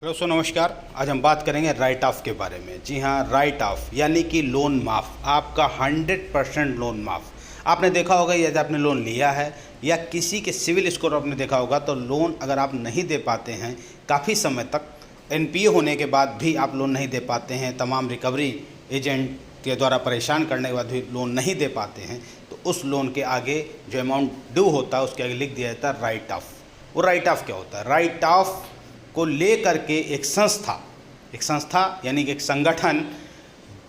दोस्तों नमस्कार। आज हम बात करेंगे राइट ऑफ के बारे में। जी हाँ, राइट ऑफ यानी कि लोन माफ़, आपका 100% लोन माफ़। आपने देखा होगा यदि आपने लोन लिया है या किसी के सिविल स्कोर आपने देखा होगा तो लोन अगर आप नहीं दे पाते हैं काफ़ी समय तक, एनपीए होने के बाद भी आप लोन नहीं दे पाते हैं, तमाम रिकवरी एजेंट के द्वारा परेशान करने के बाद भी लोन नहीं दे पाते हैं, तो उस लोन के आगे जो अमाउंट ड्यू होता है उसके आगे लिख दिया जाता है राइट ऑफ। वो राइट ऑफ क्या होता है? राइट ऑफ को ले करके एक संस्था यानी कि एक संगठन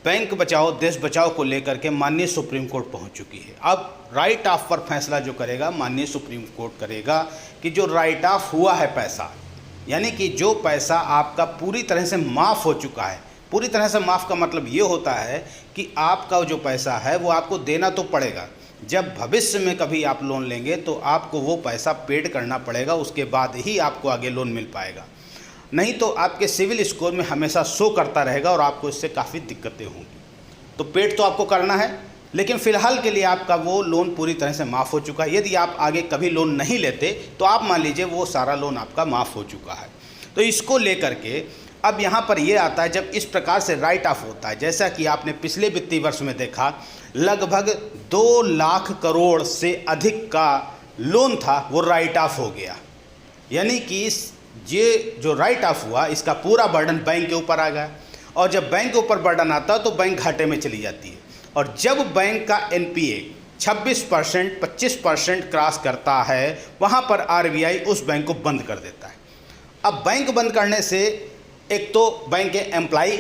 बैंक बचाओ देश बचाओ को लेकर के माननीय सुप्रीम कोर्ट पहुंच चुकी है। अब राइट ऑफ पर फैसला जो करेगा माननीय सुप्रीम कोर्ट करेगा कि जो राइट ऑफ हुआ है पैसा, यानी कि जो पैसा आपका पूरी तरह से माफ़ हो चुका है। पूरी तरह से माफ़ का मतलब ये होता है कि आपका जो पैसा है वो आपको देना तो पड़ेगा। जब भविष्य में कभी आप लोन लेंगे तो आपको वो पैसा पेड करना पड़ेगा, उसके बाद ही आपको आगे लोन मिल पाएगा। नहीं तो आपके सिविल स्कोर में हमेशा शो करता रहेगा और आपको इससे काफ़ी दिक्कतें होंगी। तो पेड तो आपको करना है, लेकिन फ़िलहाल के लिए आपका वो लोन पूरी तरह से माफ़ हो चुका है। यदि आप आगे कभी लोन नहीं लेते तो आप मान लीजिए वो सारा लोन आपका माफ़ हो चुका है। तो इसको लेकर के अब यहाँ पर ये आता है, जब इस प्रकार से राइट ऑफ होता है, जैसा कि आपने पिछले वित्तीय वर्ष में देखा, लगभग 2 लाख करोड़ से अधिक का लोन था वो राइट ऑफ हो गया। यानी कि ये जो राइट ऑफ हुआ इसका पूरा बर्डन बैंक के ऊपर आ गया, और जब बैंक के ऊपर बर्डन आता है तो बैंक घाटे में चली जाती है। और जब बैंक का एनपीए 26% 25% क्रॉस करता है, वहाँ पर आरबीआई उस बैंक को बंद कर देता है। अब बैंक बंद करने से एक तो बैंक के एम्प्लॉई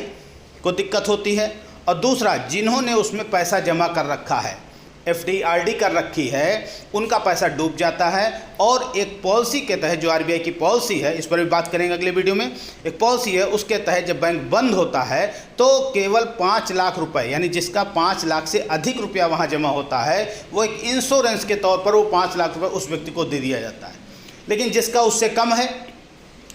को दिक्कत होती है, और दूसरा जिन्होंने उसमें पैसा जमा कर रखा है, एफडी आरडी कर रखी है, उनका पैसा डूब जाता है। और एक पॉलिसी के तहत जो आरबीआई की पॉलिसी है, इस पर भी बात करेंगे अगले वीडियो में, एक पॉलिसी है उसके तहत जब बैंक बंद होता है तो केवल 5 लाख रुपए, यानी जिसका 5 लाख से अधिक रुपया वहाँ जमा होता है, वो एक इंश्योरेंस के तौर पर वो 5 लाख रुपये उस व्यक्ति को दे दिया जाता है। लेकिन जिसका उससे कम है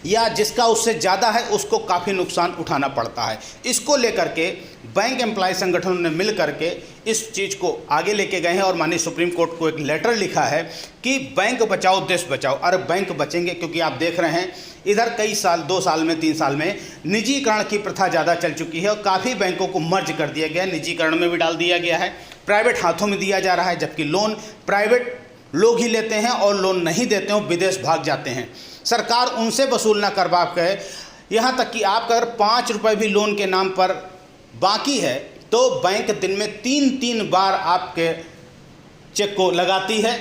या जिसका उससे ज़्यादा है उसको काफ़ी नुकसान उठाना पड़ता है। इसको लेकर के बैंक एम्प्लॉय संगठनों ने मिल करके इस चीज़ को आगे लेके गए हैं और माननीय सुप्रीम कोर्ट को एक लेटर लिखा है कि बैंक बचाओ देश बचाओ। अरे बैंक बचेंगे, क्योंकि आप देख रहे हैं इधर कई साल, 2 साल में 3 साल में निजीकरण की प्रथा ज़्यादा चल चुकी है और काफ़ी बैंकों को मर्ज कर दिया गया है, निजीकरण में भी डाल दिया गया है, प्राइवेट हाथों में दिया जा रहा है, जबकि लोन प्राइवेट लोग ही लेते हैं और लोन नहीं देते हैं, विदेश भाग जाते हैं। सरकार उनसे वसूल ना करवा के, यहाँ तक कि आप अगर 5 रुपये भी लोन के नाम पर बाकी है तो बैंक दिन में 3-3 बार आपके चेक को लगाती है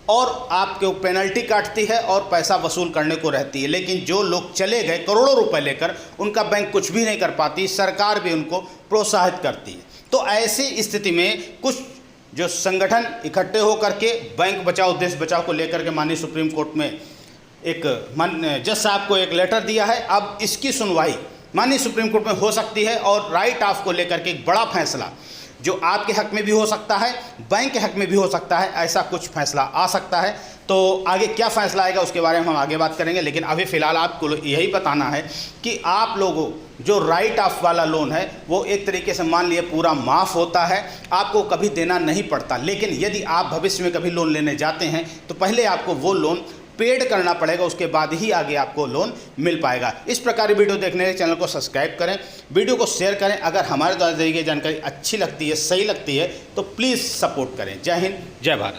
और आपके पेनल्टी काटती है और पैसा वसूल करने को रहती है। लेकिन जो लोग चले गए करोड़ों रुपए लेकर, उनका बैंक कुछ भी नहीं कर पाती, सरकार भी उनको प्रोत्साहित करती है। तो ऐसी स्थिति में कुछ जो संगठन इकट्ठे होकर के बैंक बचाओ देश बचाओ को लेकर के माननीय सुप्रीम कोर्ट में एक जज साहब को एक लेटर दिया है। अब इसकी सुनवाई माननीय सुप्रीम कोर्ट में हो सकती है और राइट ऑफ को लेकर के एक बड़ा फैसला जो आपके हक में भी हो सकता है, बैंक के हक में भी हो सकता है, ऐसा कुछ फैसला आ सकता है। तो आगे क्या फैसला आएगा उसके बारे में हम आगे बात करेंगे, लेकिन अभी फ़िलहाल आपको यही बताना है कि आप लोगों जो राइट ऑफ वाला लोन है वो एक तरीके से मान लिए पूरा माफ़ होता है, आपको कभी देना नहीं पड़ता। लेकिन यदि आप भविष्य में कभी लोन लेने जाते हैं तो पहले आपको वो लोन पेड करना पड़ेगा, उसके बाद ही आगे आपको लोन मिल पाएगा। इस प्रकार की वीडियो देखने के लिए चैनल को सब्सक्राइब करें, वीडियो को शेयर करें। अगर हमारे द्वारा दी गई जानकारी अच्छी लगती है, सही लगती है तो प्लीज़ सपोर्ट करें। जय हिंद, जय भारत।